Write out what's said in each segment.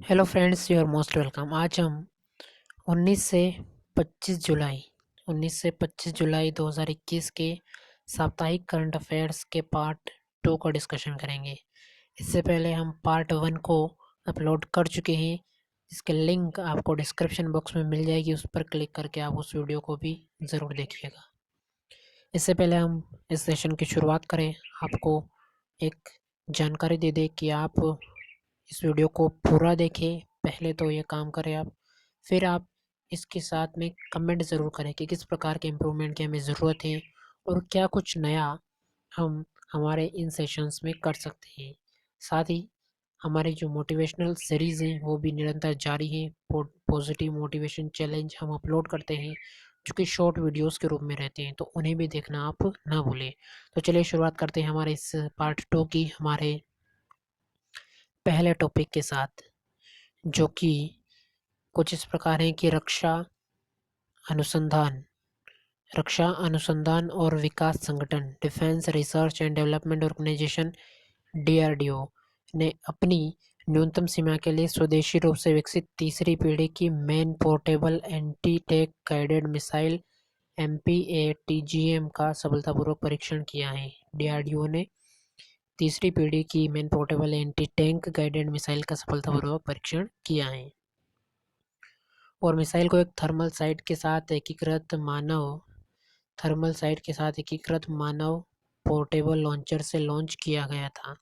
Hello friends, you are most welcome. आज हम 19 से 25 जुलाई 2021 के साप्ताहिक करंट अफेयर्स के पार्ट 2 का डिस्कशन करेंगे। इससे पहले हम पार्ट 1 को अपलोड कर चुके हैं। इसके लिंक आपको डिस्क्रिप्शन बॉक्स में मिल जाएगी, उस पर क्लिक करके आप उस वीडियो को भी ज़रूर देखिएगा। इससे पहले हम इस सेशन की शुरुआत करें, आपको एक जानकारी दे दें कि आप इस वीडियो को पूरा देखें। पहले तो ये काम करें आप, फिर आप इसके साथ में कमेंट ज़रूर करें कि किस प्रकार के इम्प्रूवमेंट की हमें ज़रूरत है और क्या कुछ नया हम हमारे इन सेशंस में कर सकते हैं। साथ ही हमारी जो मोटिवेशनल सीरीज़ हैं वो भी निरंतर जारी है। पॉजिटिव मोटिवेशन चैलेंज हम अपलोड करते हैं जो कि शॉर्ट वीडियोस के रूप में रहते हैं, तो उन्हें भी देखना आप ना भूलें। तो चलिए शुरुआत करते हैं हमारे इस पार्ट 2 की, हमारे पहले टॉपिक के साथ, जो कि कुछ इस प्रकार है कि अनुसंधान रक्षा अनुसंधान और विकास संगठन, defence research and development organisation DRDO ने अपनी न्यूनतम सीमा के लिए स्वदेशी रूप से विकसित तीसरी पीढ़ी की man portable anti tank guided missile MPATGM का सफलतापूर्वक परीक्षण किया है। डीआरडीओ ने तीसरी पीढ़ी की man portable anti tank guided missile का सफलतापूर्वक परीक्षण किया है और मिसाइल को एक थर्मल साइट के साथ एकीकृत मानव पोर्टेबल लॉन्चर से लॉन्च किया गया था।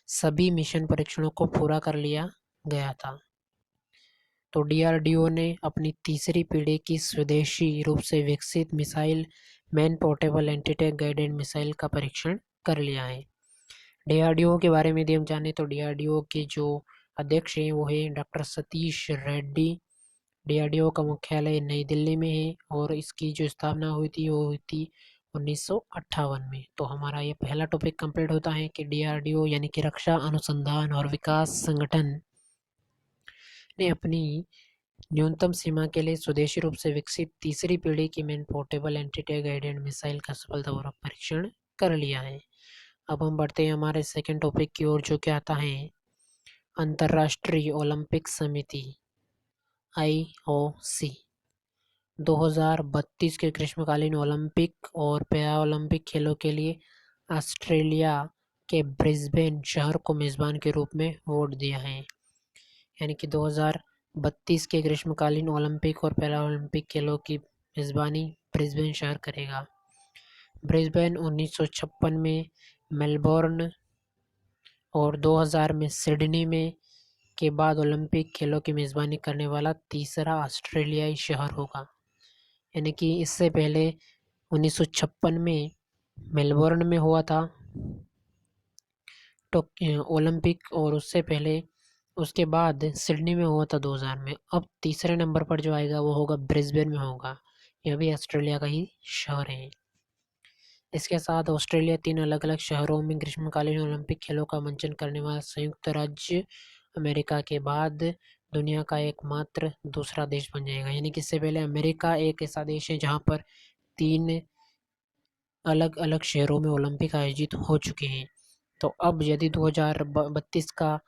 सभी मिशन परीक्षणों को पूरा कर लिया गया था। तो डीआरडीओ ने अपनी तीसरी पीढ़ी की स्वदेशी रूप से विकसित missile man portable anti tank guided missile का परीक्षण कर लिया है। डीआरडीओ के बारे में यदि हम जानें तो डीआरडीओ के जो अध्यक्ष हैं वो है डॉक्टर सतीश रेड्डी। डीआरडीओ का मुख्यालय नई दिल्ली में है और इसकी जो स्थापना हुई थी वो हुई थी 1958 में। तो हमारा ये पहला टॉपिक कंप्लीट होता है कि डीआरडीओ यानी कि रक्षा अनुसंधान और विकास संगठन ने अपनी न्यूनतम सीमा के लिए स्वदेशी रूप से विकसित तीसरी पीढ़ी की man portable anti tank guided missile का सफलतापूर्वक परीक्षण कर लिया है। अब हम बढ़ते हैं हमारे सेकेंड टॉपिक की ओर, जो कि आता है अंतर्राष्ट्रीय ओलंपिक समिति IOC 2032 के ग्रीष्मकालीन ओलंपिक और पैरा ओलंपिक खेलों के लिए ऑस्ट्रेलिया के ब्रिस्बेन शहर को मेज़बान के रूप में वोट दिया है। यानी कि 2032 के ग्रीष्मकालीन ओलंपिक और पैरा ओलंपिक खेलों की मेज़बानी ब्रिस्बेन शहर करेगा। ब्रिस्बेन 1956 में, मेलबोर्न और 2000 में सिडनी में के बाद ओलंपिक खेलों की मेज़बानी करने वाला तीसरा ऑस्ट्रेलियाई शहर होगा। यानी कि इससे पहले 1956 में मेलबोर्न में हुआ था ओलंपिक, और उससे पहले उसके बाद सिडनी में हुआ था 2000 में। अब तीसरे नंबर पर जो आएगा वो होगा ब्रिस्बेन में होगा। यह भी ऑस्ट्रेलिया का ही शहर है। इसके साथ ऑस्ट्रेलिया 3 अलग अलग शहरों में ग्रीष्मकालीन ओलंपिक खेलों का मंचन करने वाला संयुक्त राज्य अमेरिका के बाद दुनिया का एकमात्र दूसरा देश बन जाएगा। यानी कि इससे पहले अमेरिका एक ऐसा देश है जहाँ पर 3 अलग अलग शहरों में ओलंपिक आयोजित हो चुके हैं। तो अब यदि 2032 का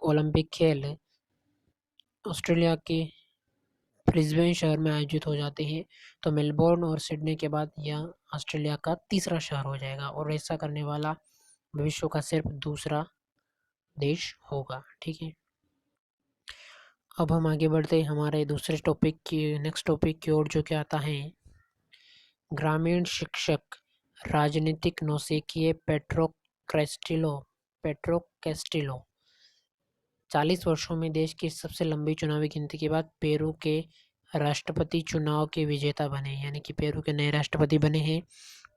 ओलंपिक खेल ऑस्ट्रेलिया के ब्रिस्बेन शहर में आयोजित हो जाते हैं तो मेलबोर्न और सिडनी के बाद यह ऑस्ट्रेलिया का तीसरा शहर हो जाएगा और ऐसा करने वाला विश्व का सिर्फ दूसरा देश होगा। ठीक है, अब हम आगे बढ़ते हैं हमारे दूसरे टॉपिक की नेक्स्ट टॉपिक की ओर, जो कि आता है ग्रामीण शिक्षक राजनीतिक नौसिखिए पेट्रो कैस्टिलो 40 वर्षों में देश की सबसे लंबी चुनावी गिनती के बाद पेरू के राष्ट्रपति चुनाव के विजेता बने। यानी कि पेरू के नए राष्ट्रपति बने हैं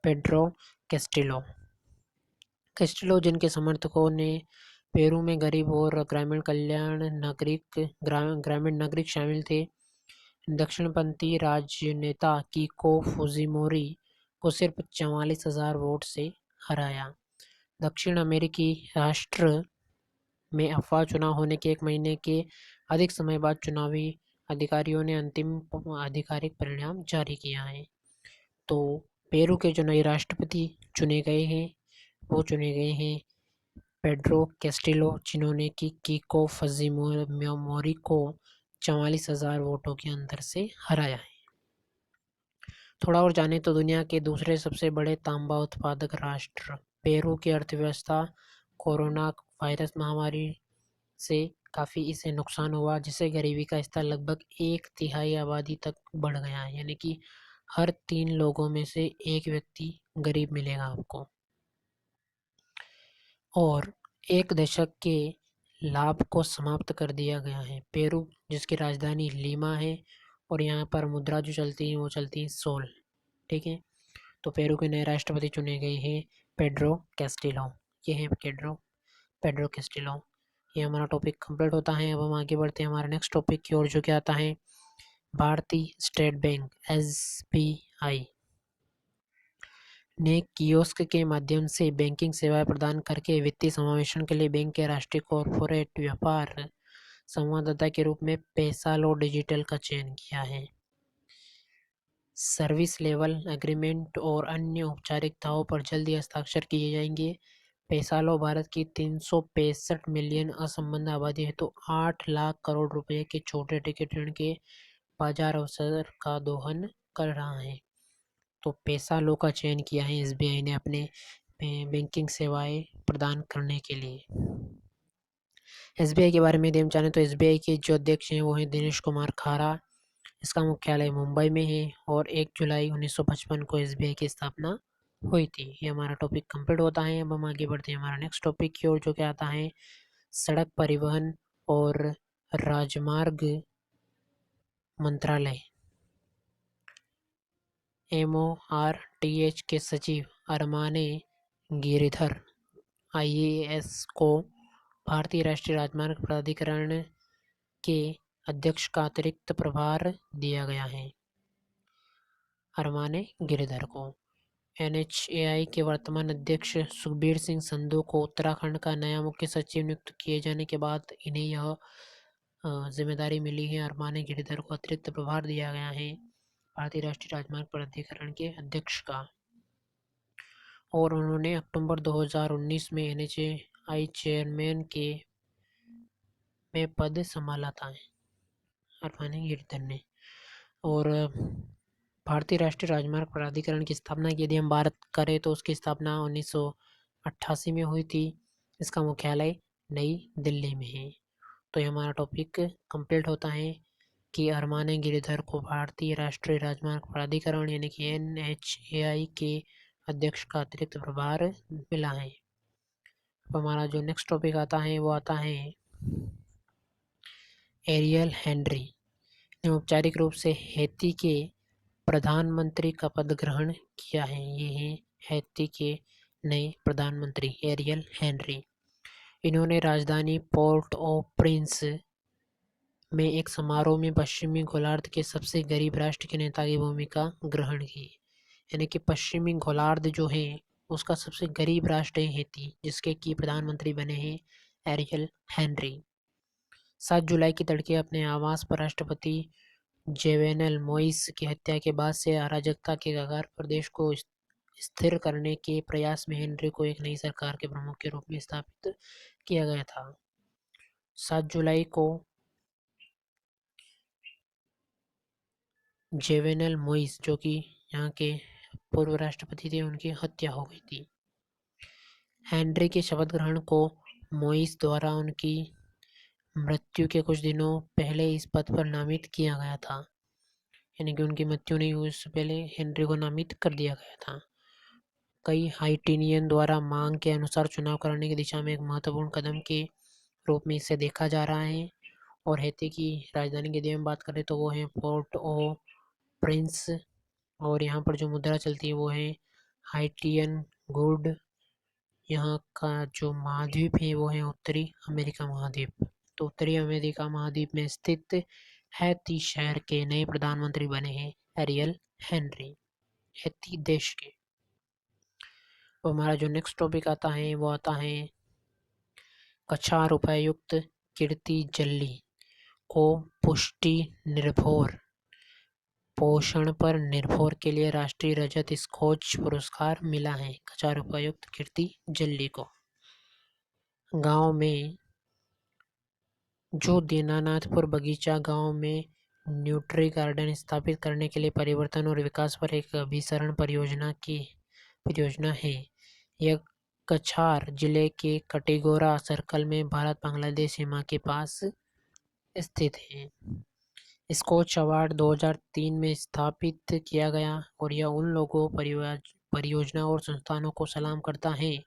पेड्रो कैस्टिलो। जिनके समर्थकों ने पेरू में गरीब और ग्रामीण नागरिक शामिल थे, दक्षिणपंथी राजनेता कीको फुजिमोरी को सिर्फ 44,000 वोट से हराया। दक्षिण अमेरिकी राष्ट्र में अफवाह चुनाव होने के 1 महीने के अधिक समय बाद चुनावी अधिकारियों ने अंतिम आधिकारिक परिणाम जारी किया है। तो पेरू के जो नए राष्ट्रपति चुने गए हैं वो चुने गए हैं पेड्रो कैस्टिलो, जिन्होंने कि कीको फुजिमोरी को 44,000 वोटों के अंतर से हराया है। थोड़ा और जाने तो दुनिया के दूसरे सबसे बड़े तांबा उत्पादक राष्ट्र पेरू की अर्थव्यवस्था कोरोना वायरस महामारी से काफ़ी इसे नुकसान हुआ, जिससे गरीबी का स्तर लगभग 1/3 आबादी तक बढ़ गया है। यानी कि हर 3 लोगों में से एक व्यक्ति गरीब मिलेगा आपको। और 1 दशक के लाभ को समाप्त कर दिया गया है। पेरू, जिसकी राजधानी लीमा है और यहाँ पर मुद्रा जो चलती है वो चलती है सोल। ठीक है, तो पेरू के नए राष्ट्रपति चुने गए हैं पेड्रो कैस्टिलो। ये हैं पेड्रो कैस्टिलो। ये हमारा टॉपिक कंप्लीट होता है। अब हम आगे बढ़ते हैं हमारे नेक्स्ट टॉपिक की ओर, जो क्या आता है भारतीय स्टेट बैंक SBI ने कियोस्क के माध्यम से बैंकिंग सेवाएं प्रदान करके वित्तीय समावेशन के लिए बैंक के राष्ट्रीय कॉरपोरेट व्यापार संवाददाता के रूप में पैसालो डिजिटल का चयन किया है। सर्विस लेवल एग्रीमेंट और अन्य औपचारिकताओं पर जल्दी हस्ताक्षर किए जाएंगे। पैसालो भारत की 365 मिलियन असंबद्ध आबादी है तो 8 लाख करोड़ रुपए के छोटे टिकट ऋण के बाजार अवसर का दोहन कर रहा है। तो पैसालो का चयन किया है SBI ने अपने बैंकिंग सेवाएं प्रदान करने के लिए। SBI के बारे में यदि हम जानें तो SBI के जो अध्यक्ष हैं वो हैं दिनेश कुमार खारा। इसका मुख्यालय मुंबई में है और 1 जुलाई 1955 को SBI की स्थापना हुई थी। ये हमारा टॉपिक कंप्लीट होता है। अब हम आगे बढ़ते हैं हमारा नेक्स्ट टॉपिक की ओर, जो क्या आता है सड़क परिवहन और राजमार्ग मंत्रालय MORTH के सचिव अरमाने गिरिधर IAS को भारतीय राष्ट्रीय राजमार्ग प्राधिकरण के अध्यक्ष का अतिरिक्त प्रभार दिया गया है। अरमाने गिरिधर को NHAI के वर्तमान अध्यक्ष सुखबीर सिंह संधू को उत्तराखंड का नया मुख्य सचिव नियुक्त किए जाने के बाद इन्हें यह जिम्मेदारी मिली है। अरमाने गिरिधर को अतिरिक्त प्रभार दिया गया है भारतीय राष्ट्रीय राजमार्ग प्राधिकरण के अध्यक्ष का, और उन्होंने अक्टूबर 2019 में NHAI चेयरमैन के में पद संभाला था अरमाने गिरिधर ने। और भारतीय राष्ट्रीय राजमार्ग प्राधिकरण की स्थापना की यदि हम बात करें तो उसकी स्थापना 1988 में हुई थी। इसका मुख्यालय नई दिल्ली में है। तो ये हमारा टॉपिक कंप्लीट होता है कि अरमाने गिरिधर को भारतीय राष्ट्रीय राजमार्ग प्राधिकरण यानी कि NHAI के अध्यक्ष का अतिरिक्त प्रभार मिला है। अब हमारा जो नेक्स्ट टॉपिक आता है वो आता है एरियल हेनरी ने औपचारिक रूप से हैती के प्रधानमंत्री का पद ग्रहण किया है। ये हैं हैती के नए प्रधानमंत्री एरियल हेनरी। इन्होंने राजधानी पोर्ट ओ प्रिंस में एक समारोह में पश्चिमी गोलार्ध के सबसे गरीब राष्ट्र के नेता की भूमिका ग्रहण की। यानी कि पश्चिमी गोलार्ध जो है उसका सबसे गरीब राष्ट्र है हैती, जिसके की प्रधानमंत्री बने हैं एरियल हेनरी। 7 जुलाई की तड़के अपने आवास पर राष्ट्रपति जोवेनल मोइस की हत्या के बाद से अराजकता के कगार पर देश को स्थिर करने के प्रयास में हेनरी को एक नई सरकार के प्रमुख के रूप में स्थापित किया गया था। 7 जुलाई को जोवेनल मोइस, जो कि यहाँ के पूर्व राष्ट्रपति थे, उनकी हत्या हो गई थी। हेनरी के शपथ ग्रहण को मोइस द्वारा उनकी मृत्यु के कुछ दिनों पहले इस पद पर नामित किया गया था। यानी कि उनकी मृत्यु नहीं हुई उससे पहले हेनरी को नामित कर दिया गया था। कई हाइटिनियन द्वारा मांग के अनुसार चुनाव कराने की दिशा में एक महत्वपूर्ण कदम के रूप में इसे देखा जा रहा है। और हैती की राजधानी की यदि हम बात करें तो वो है पोर्ट ओ प्रिंस, और यहाँ पर जो मुद्रा चलती है वो है हाइटियन गुड। यहाँ का जो महाद्वीप है वो है उत्तरी अमेरिका महाद्वीप। तो उत्तरी अमेरिका महाद्वीप में स्थित हैती शहर के नए प्रधानमंत्री बने हैं एरियल हेनरी, हैती देश के। तो हमारा जो नेक्स्ट टॉपिक आता है वो आता है कछार उपायुक्त कीर्ति जल्ली को पुष्टि निर्भर पोषण पर निर्भर के लिए राष्ट्रीय रजत स्कॉच पुरस्कार मिला है। कछार उपायुक्त कीर्ति जल्ली को। गांव में जो दीनानाथपुर बगीचा गांव में न्यूट्री गार्डन स्थापित करने के लिए परिवर्तन और विकास पर एक अभिसरण परियोजना है। यह कछार जिले के कटेगोरा सर्कल में भारत बांग्लादेश सीमा के पास स्थित है। स्कॉच अवार्ड 2003 में स्थापित किया गया और यह उन लोगों, परियोजना और संस्थानों को सलाम करता है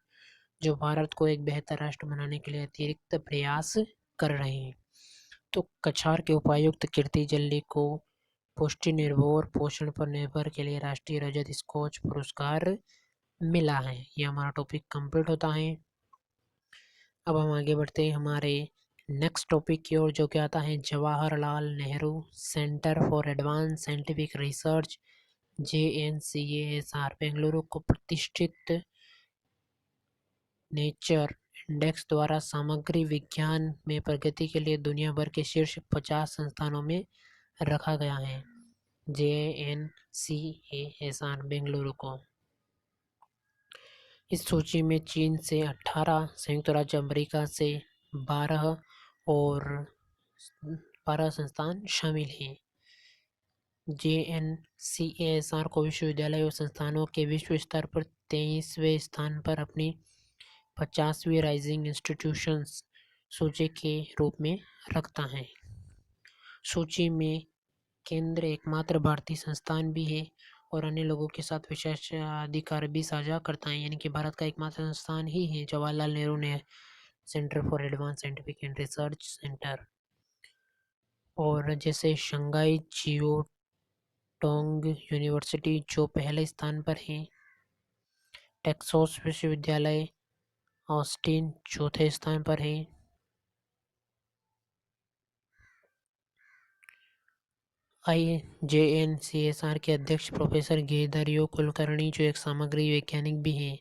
जो भारत को एक बेहतर राष्ट्र बनाने के लिए अतिरिक्त प्रयास कर रहे हैं। तो कछार के उपायुक्त कीर्ति जल्ली को पुष्टि निर्भर पोषण पर निर्भर के लिए राष्ट्रीय रजत स्कॉच पुरस्कार मिला है। ये हमारा टॉपिक कंप्लीट होता है। अब हम आगे बढ़ते हैं हमारे नेक्स्ट टॉपिक की ओर, जो कि आता है Jawaharlal Nehru centre for advance scientific research JNCASR Bengaluru को प्रतिष्ठित नेचर इंडेक्स द्वारा सामग्री विज्ञान में प्रगति के लिए दुनिया भर के शीर्ष 50 संस्थानों में रखा गया है। JNCASR बेंगलुरु को इस सूची में चीन से 18, संयुक्त राज्य अमेरिका से 12 और 12 संस्थान शामिल हैं। JNCASR को विश्वविद्यालय और संस्थानों के विश्व स्तर पर 23वें स्थान पर अपनी 50वीं राइजिंग इंस्टीट्यूशंस सूची के रूप में रखता है। सूची में केंद्र एकमात्र भारतीय संस्थान भी है और अन्य लोगों के साथ विशेषाधिकार भी साझा करता है, यानी कि भारत का एकमात्र संस्थान ही है जवाहरलाल नेहरू ने centre for advance scientific and research centre. और जैसे शंघाई जिओटोंग यूनिवर्सिटी जो पहले स्थान पर है, टेक्सास विश्वविद्यालय ऑस्टिन चौथे स्थान पर है, JNCASR के अध्यक्ष प्रोफेसर गिरिधर कुलकर्णी जो एक सामग्री वैज्ञानिक भी हैं,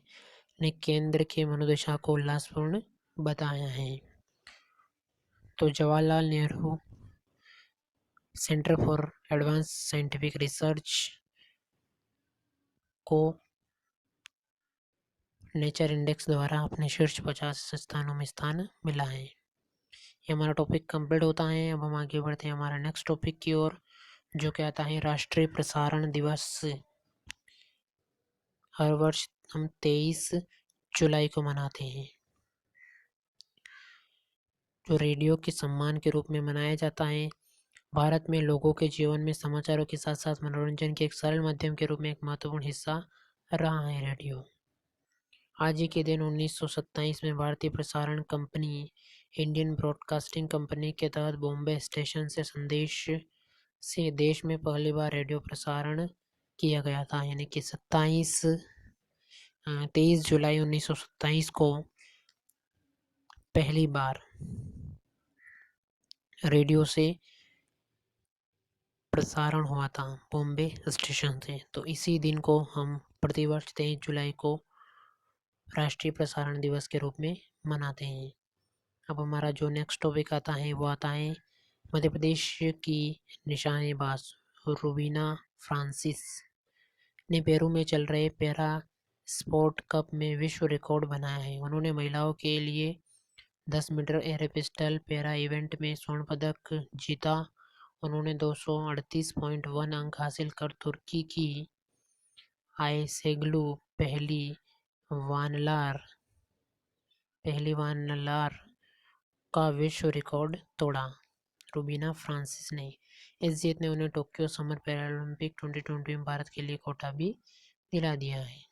ने केंद्र के मनोदशा को उल्लासपूर्ण बताया है। तो Jawaharlal Nehru centre for advance scientific research को नेचर इंडेक्स द्वारा अपने शीर्ष 50 स्थानों में स्थान मिला है। ये हमारा टॉपिक कंप्लीट होता है। अब हम आगे बढ़ते हैं हमारा नेक्स्ट टॉपिक की ओर, जो कहता है राष्ट्रीय प्रसारण दिवस। हर वर्ष हम 23 जुलाई को मनाते हैं, जो रेडियो के सम्मान के रूप में मनाया जाता है। भारत में लोगों के जीवन में समाचारों के साथ साथ मनोरंजन के एक सरल माध्यम के रूप में एक महत्वपूर्ण हिस्सा रहा है रेडियो। आज ही के दिन 1927 में भारतीय प्रसारण कंपनी इंडियन ब्रॉडकास्टिंग कंपनी के तहत बॉम्बे स्टेशन से देश में पहली बार रेडियो प्रसारण किया गया था, यानी कि 23 जुलाई 1927 को पहली बार रेडियो से प्रसारण हुआ था बॉम्बे स्टेशन से। तो इसी दिन को हम प्रतिवर्ष 23 जुलाई को राष्ट्रीय प्रसारण दिवस के रूप में मनाते हैं। अब हमारा जो नेक्स्ट टॉपिक आता है वो आता है मध्य प्रदेश की निशानेबाज रुबीना फ्रांसिस ने पेरू में चल रहे पैरा स्पोर्ट कप में विश्व रिकॉर्ड बनाया है। उन्होंने महिलाओं के लिए 10 metre air pistol para event में स्वर्ण पदक जीता। उन्होंने 238.1 अंक हासिल कर तुर्की की आयसेग्लू पहली वानलार का विश्व रिकॉर्ड तोड़ा। रुबीना फ्रांसिस ने इस जीत ने उन्हें टोक्यो समर पैरालंपिक 2020 में भारत के लिए कोटा भी दिला दिया है।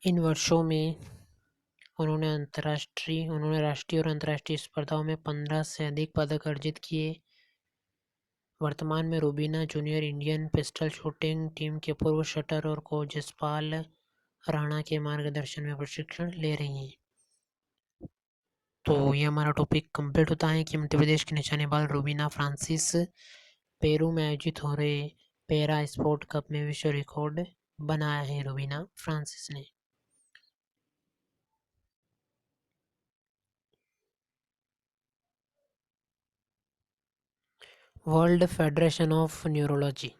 इन वर्षों में उन्होंने राष्ट्रीय और अंतर्राष्ट्रीय स्पर्धाओं में 15 से अधिक पदक अर्जित किए। वर्तमान में Rubina junior Indian pistol shooting team के पूर्व शटर और कोच जसपाल राणा के मार्गदर्शन में प्रशिक्षण ले रही हैं। तो ये हमारा टॉपिक कंप्लीट होता है कि मध्य प्रदेश के निशानेबाज रुबीना फ्रांसिस पेरू में आयोजित हो रहे पैरा स्पोर्ट कप में विश्व रिकॉर्ड बनाया है रुबीना फ्रांसिस ने। वर्ल्ड फेडरेशन ऑफ न्यूरोलॉजी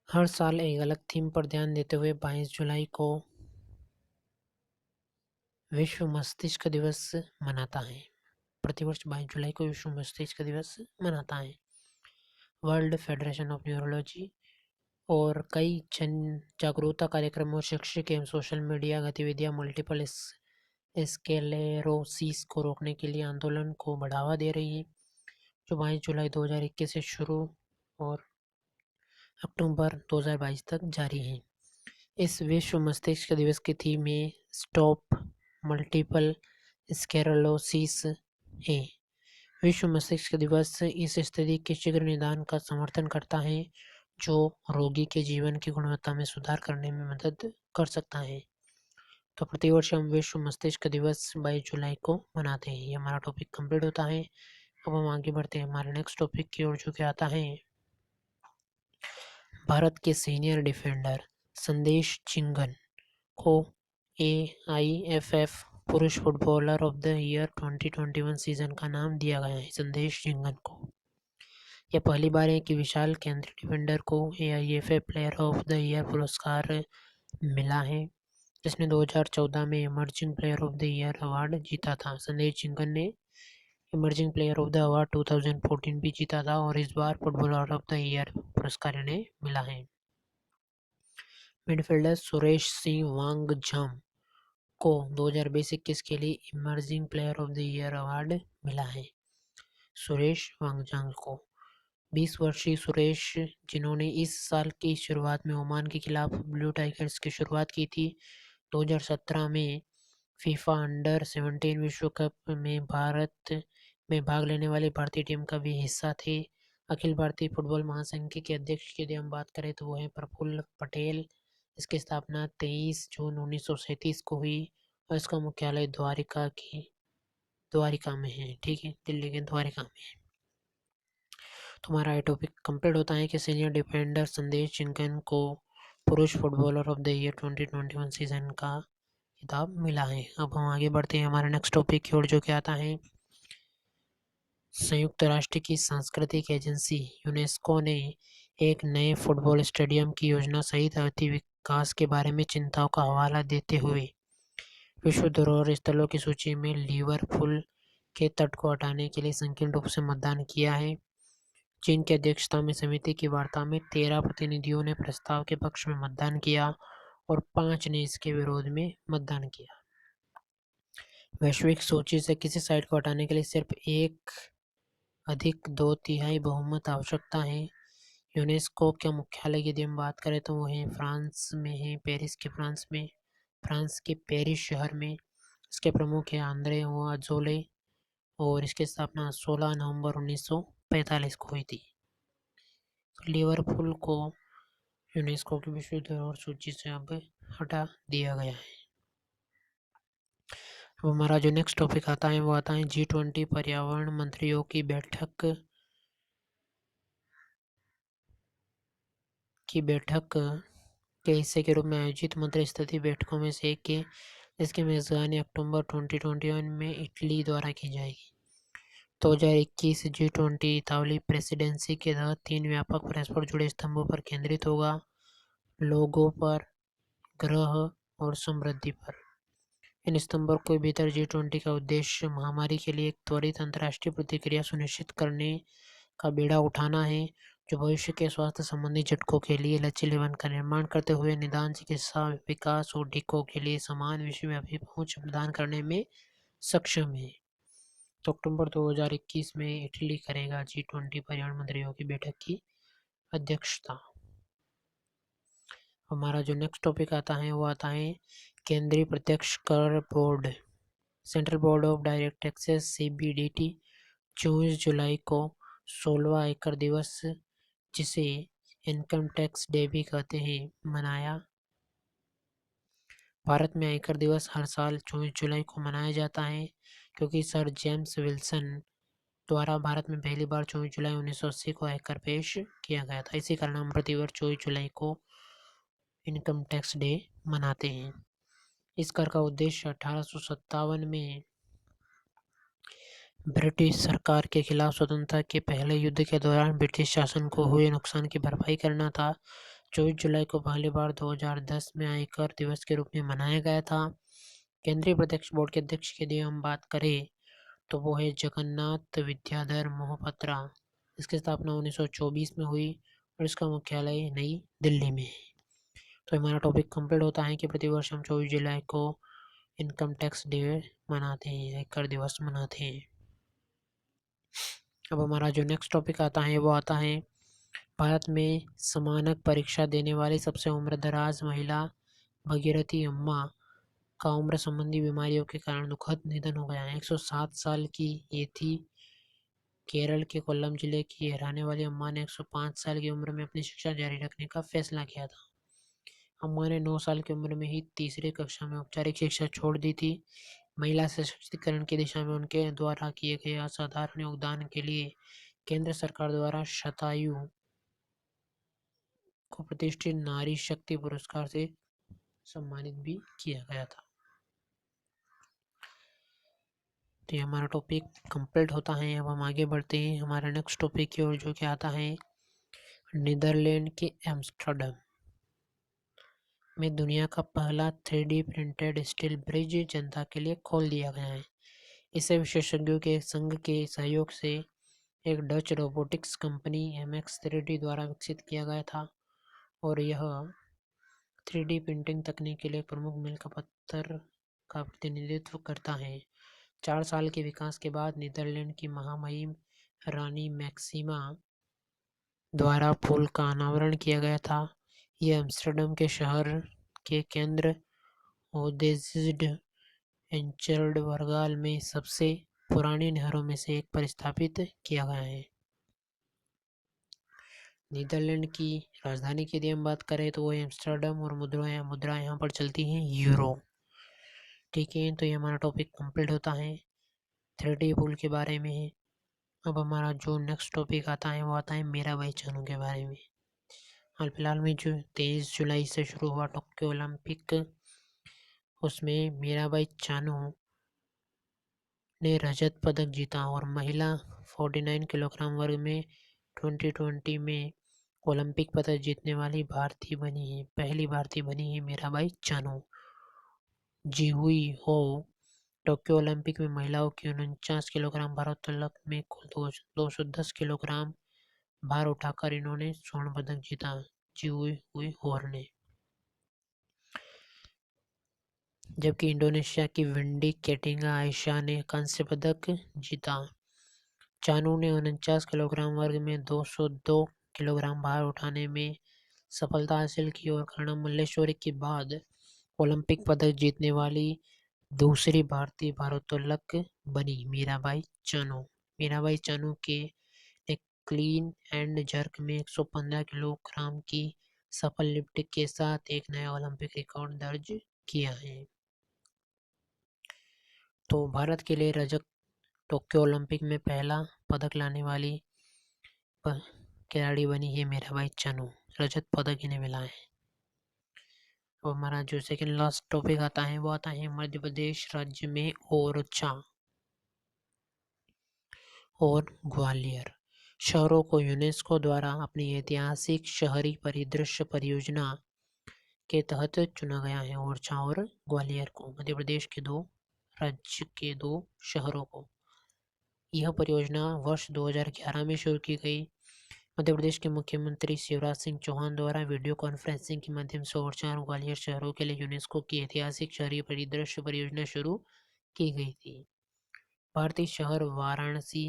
हर साल एक अलग थीम पर ध्यान देते हुए 22 जुलाई को विश्व मस्तिष्क दिवस मनाता है? प्रतिवर्ष 22 जुलाई को विश्व मस्तिष्क दिवस मनाता है। वर्ल्ड फेडरेशन ऑफ न्यूरोलॉजी और कई जन जागरूकता कार्यक्रमों, शैक्षिक एवं सोशल मीडिया गतिविधियां मल्टीपल स्क्लेरोसिस को रोकने के लिए आंदोलन को बढ़ावा दे रही है, जो 22 जुलाई 2021 से शुरू और अक्टूबर 2022 तक जारी है। इस विश्व मस्तिष्क दिवस की थीम है स्टॉप मल्टीपल स्क्लेरोसिस है। विश्व मस्तिष्क दिवस इस स्थिति के शीघ्र निदान का समर्थन करता है, जो रोगी के जीवन की गुणवत्ता में सुधार करने में मदद कर सकता है। तो प्रतिवर्ष हम विश्व मस्तिष्क दिवस 22 जुलाई को मनाते हैं। ये हमारा टॉपिक कंप्लीट होता है। अब हम आगे बढ़ते हैं हमारे नेक्स्ट टॉपिक की ओर, जो कि आता है भारत के सीनियर डिफेंडर संदेश चिंगन को AIFF पुरुष footballer of the year 2021 season का नाम दिया गया है। संदेश चिंगन को यह पहली बार है कि विशाल केंद्रीय डिफेंडर को AIFF player of the year पुरस्कार मिला है, जिसने 2014 में emerging player of the year award जीता था। संदेश चिंगन ने emerging player of the award 2014 भी जीता था और इस बार फुटबॉलर ऑफ द ईयर पुरस्कार इन्हें मिला है। मिडफील्डर सुरेश सिंह वांगझम को 2020-21 के लिए emerging player of the year award मिला है। सुरेश वांगझम को 20 वर्षीय सुरेश, जिन्होंने इस साल की शुरुआत में ओमान के खिलाफ ब्लू टाइगर्स की शुरुआत की थी, 2017 में फीफा अंडर 17 विश्व कप में भारत में भाग लेने वाली भारतीय टीम का भी हिस्सा थे। अखिल भारतीय फुटबॉल महासंघ के अध्यक्ष की यदि हम बात करें तो वो है प्रफुल्ल पटेल। इसकी स्थापना 23 जून 1937 को हुई और इसका मुख्यालय द्वारिका में है। ठीक है, दिल्ली के द्वारिका में है। तुम्हारा ये टॉपिक कंप्लीट होता है कि सीनियर डिफेंडर संदेश चिंगन को पुरुष footballer of the year 2021 season का खिताब मिला है। अब हम आगे बढ़ते हैं हमारे नेक्स्ट टॉपिक की ओर, जो कि आता है संयुक्त राष्ट्र की सांस्कृतिक एजेंसी यूनेस्को ने एक नए फुटबॉल स्टेडियम की योजना सहित आर्थिक विकास के बारे में चिंताओं का हवाला देते हुए विश्व धरोहर स्थलों की सूची में लिवरपूल के तट को हटाने के लिए संकीर्ण रूप से मतदान किया है। चीन की अध्यक्षता में समिति की वार्ता में 13 प्रतिनिधियों ने प्रस्ताव के पक्ष में मतदान किया और 5 ने इसके विरोध में मतदान किया। वैश्विक सूची से किसी साइट को हटाने के लिए सिर्फ एक अधिक 2/3 बहुमत आवश्यकता है। यूनेस्को का मुख्यालय यदि हम बात करें तो वो है फ्रांस में है, फ्रांस के पेरिस शहर में। इसके प्रमुख है आंद्रे अजोले और इसकी स्थापना 16 नवंबर 1945 को हुई थी। लिवरपूल को यूनेस्को की विश्व धरोहर सूची से अब हटा दिया गया है। अब हमारा जो नेक्स्ट टॉपिक आता है वो आता है G20 पर्यावरण मंत्रियों की बैठक के हिस्से के रूप में आयोजित मंत्री स्तरीय बैठकों में से एक है, जिसकी मेजबानी अक्टूबर 2021 में इटली द्वारा की जाएगी। 2021 G20 इतालवी प्रेसिडेंसी के तहत 3 व्यापक परस्पर जुड़े स्तंभों पर केंद्रित होगा: लोगों पर, ग्रह और समृद्धि पर। इन स्तंभों के भीतर G20 का उद्देश्य महामारी के लिए एक त्वरित अंतर्राष्ट्रीय प्रतिक्रिया सुनिश्चित करने का बीड़ा उठाना है, जो भविष्य के स्वास्थ्य संबंधी झटकों के लिए लचीलेपन का निर्माण करते हुए निदान, चिकित्सा, विकास और टीकों के लिए समान विश्वव्यापी पहुंच प्रदान करने में सक्षम है। तो अक्टूबर 2021 में इटली करेगा G20 पर्यावरण मंत्रियों की बैठक की अध्यक्षता। हमारा जो नेक्स्ट टॉपिक आता है वो आता है केंद्रीय प्रत्यक्ष कर board, central board of direct taxes CBDT 24 जुलाई को 16वां आयकर दिवस, जिसे इनकम टैक्स डे भी कहते हैं, मनाया। भारत में आयकर दिवस हर साल 24 जुलाई को मनाया जाता है, क्योंकि सर जेम्स विल्सन द्वारा भारत में पहली बार 24 जुलाई 1980 को आयकर पेश किया गया था। इसी कारण हम प्रतिवर्ष 24 जुलाई को इनकम टैक्स डे मनाते हैं। इस कर का उद्देश्य 1857 में ब्रिटिश सरकार के खिलाफ स्वतंत्रता के पहले युद्ध के दौरान ब्रिटिश शासन को हुए नुकसान की भरपाई करना था। 24 जुलाई को पहली बार 2010 में आयकर दिवस के रूप में मनाया गया था। केंद्रीय प्रत्यक्ष बोर्ड के अध्यक्ष की यदि हम बात करें तो वो है जगन्नाथ विद्याधर मोहपात्रा। इसकी स्थापना 1924 में हुई और इसका मुख्यालय नई दिल्ली में है। तो हमारा टॉपिक कंप्लीट होता है कि प्रतिवर्ष हम 24 जुलाई को इनकम टैक्स डे मनाते हैं, आयकर दिवस मनाते हैं। अब हमारा जो नेक्स्ट टॉपिक आता है वो आता है भारत में समानक परीक्षा देने वाली सबसे उम्रदराज महिला भगीरथी अम्मा का उम्र संबंधी बीमारियों के कारण दुखद निधन हो गया है। 107 साल की ये थी। केरल के कोल्लम जिले की रहने वाली अम्मा ने 105 साल की उम्र में अपनी शिक्षा जारी रखने का फैसला किया था। अम्मा ने 9 साल की उम्र में ही तीसरी कक्षा में औपचारिक शिक्षा छोड़ दी थी। महिला सशक्तिकरण की दिशा में उनके द्वारा किए गए असाधारण योगदान के लिए केंद्र सरकार द्वारा शतायु को प्रतिष्ठित नारी शक्ति पुरस्कार से सम्मानित भी किया गया था। तो ये हमारा टॉपिक कंप्लीट होता है। अब हम आगे बढ़ते हैं हमारे नेक्स्ट टॉपिक की ओर, जो कि आता है नीदरलैंड के एम्स्टर्डम में दुनिया का पहला 3D प्रिंटेड स्टील ब्रिज जनता के लिए खोल दिया गया है। इसे विशेषज्ञों के संघ के सहयोग से एक डच रोबोटिक्स कंपनी MX3D द्वारा विकसित किया गया था और यह 3D प्रिंटिंग तकनीक के लिए प्रमुख मील का पत्थर का प्रतिनिधित्व करता है। 4 साल के विकास के बाद नीदरलैंड की महामहिम रानी मैक्सिमा द्वारा पुल का अनावरण किया गया था। यह एम्स्टर्डम के शहर के केंद्र ओदेस्ड एंचर्ड वर्गाल में सबसे पुरानी नहरों में से एक पर स्थापित किया गया है। नीदरलैंड की राजधानी की यदि हम बात करें तो वो एम्स्टर्डम और मुद्रा यहाँ पर चलती हैं यूरो। ठीक है, तो ये हमारा टॉपिक कंप्लीट होता है। 3D पुल के बारे में है। अब हमारा जो नेक्स्ट टॉपिक आता है वो आता है मीराबाई चानू के बारे में। हाल फिलहाल में जो 23 जुलाई से शुरू हुआ टोक्यो ओलंपिक, उसमें मीराबाई चानू ने रजत पदक जीता और महिला 49 किलोग्राम वर्ग में 2020 में ओलंपिक पदक जीतने वाली भारतीय बनी है, पहली भारतीय बनी है मीराबाई चानू। जी हुई हो टोक्यो ओलंपिक में महिलाओं की 49 किलोग्राम भारोत्तोलक में कुल 210 किलोग्राम भार उठाकर इन्होंने स्वर्ण पदक जीता। जी हुई होर ने। जबकि इंडोनेशिया की विंडी कैटिंगा आयशा ने कांस्य पदक जीता। चानू ने 49 किलोग्राम वर्ग में 202 किलोग्राम भार उठाने में सफलता हासिल की और कर्णम मल्लेश्वरी के बाद ओलंपिक पदक जीतने वाली दूसरी भारतीय भारोत्तोलक बनी मीराबाई चानू। मीराबाई चानू के ने क्लीन एंड जर्क में 115 किलोग्राम की सफल लिफ्ट के साथ एक नया ओलंपिक रिकॉर्ड दर्ज किया है। तो भारत के लिए रजत टोक्यो ओलंपिक में पहला पदक लाने वाली खिलाड़ी बनी है मीराबाई चानू। रजत पदक इन्हें मिला है। और हमारा जो सेकंड लास्ट टॉपिक आता है वो आता है मध्य प्रदेश राज्य में ओरछा और ग्वालियर शहरों को यूनेस्को द्वारा अपनी ऐतिहासिक शहरी परिदृश्य परियोजना के तहत चुना गया है। ओरछा और ग्वालियर को, मध्य प्रदेश के दो राज्य के दो शहरों को। यह परियोजना वर्ष 2011 में शुरू की गई। मध्य प्रदेश के मुख्यमंत्री शिवराज सिंह चौहान द्वारा वीडियो कॉन्फ्रेंसिंग के माध्यम से ओरछा और ग्वालियर शहरों के लिए यूनेस्को की ऐतिहासिक शहरी परिदृश्य परियोजना शुरू की गई थी। भारतीय शहर वाराणसी,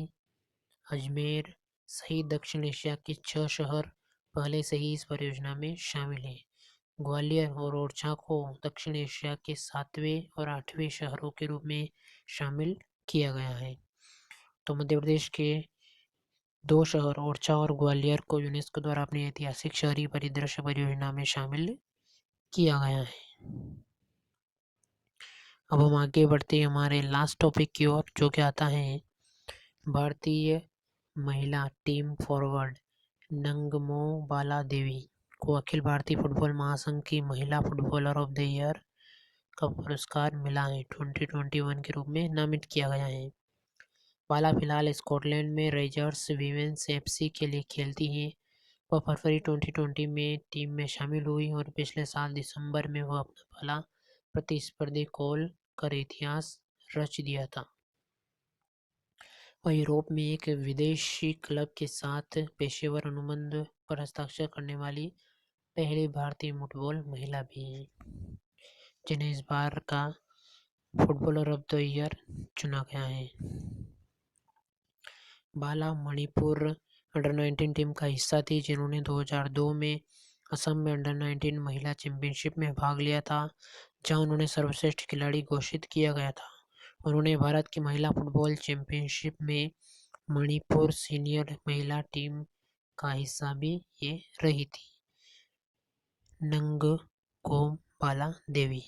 अजमेर सहित दक्षिण एशिया के 6 शहर पहले से ही इस परियोजना में शामिल हैं। ग्वालियर और ओरछा को दक्षिण एशिया के 7वें और 8वें शहरों के रूप में शामिल किया गया है। तो मध्य प्रदेश के दो शहर ओरछा और ग्वालियर को यूनेस्को द्वारा अपनी ऐतिहासिक शहरी परिदृश्य परियोजना में शामिल किया गया है। अब हम आगे बढ़ते हैं हमारे लास्ट टॉपिक की ओर, जो कि आता है भारतीय महिला टीम फॉरवर्ड नंगमो बाला देवी को अखिल भारतीय फुटबॉल महासंघ की महिला फुटबॉलर ऑफ द ईयर का पुरस्कार मिला है। 2021 के रूप में नामित किया गया है। बाला फिलहाल स्कॉटलैंड में रेंजर्स वीमेंस FC के लिए खेलती हैं। वह फरवरी 2020 में टीम में शामिल हुई और पिछले साल दिसंबर में वह अपना पहला प्रतिस्पर्धी गोल कर इतिहास रच दिया था। वह यूरोप में एक विदेशी क्लब के साथ पेशेवर अनुबंध पर हस्ताक्षर करने वाली पहली भारतीय फुटबॉल महिला भी हैं, जिन्हें इस बार का फुटबॉलर ऑफ द ईयर चुना गया है। बाला मणिपुर अंडर-19 टीम का हिस्सा थी, जिन्होंने 2002 में असम में अंडर-19 महिला चैंपियनशिप में भाग लिया था, जहां उन्हें सर्वश्रेष्ठ खिलाड़ी घोषित किया गया था। उन्होंने भारत की महिला फुटबॉल चैंपियनशिप में मणिपुर सीनियर महिला टीम का हिस्सा भी ये रही थी। नंगकोम बाला देवी,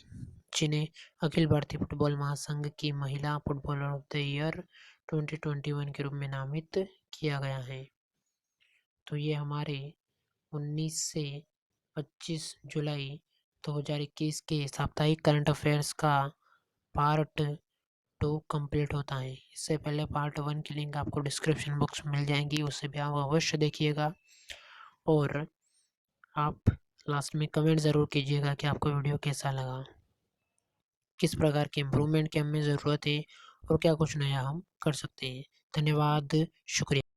जिन्हें अखिल भारतीय फुटबॉल महासंघ की महिला फुटबॉलर ऑफ द ईयर 2021 के रूप में नामित किया गया है। तो ये हमारे 19 से 25 जुलाई 2021 के साप्ताहिक करंट अफेयर्स का पार्ट 2 कंप्लीट होता है। इससे पहले पार्ट 1 की लिंक आपको डिस्क्रिप्शन बॉक्स में मिल जाएंगी, उससे भी आप अवश्य देखिएगा। और आप लास्ट में कमेंट ज़रूर कीजिएगा कि आपको वीडियो कैसा लगा, किस प्रकार के इम्प्रूवमेंट की हमें ज़रूरत है और क्या कुछ नया हम कर सकते हैं। धन्यवाद, शुक्रिया।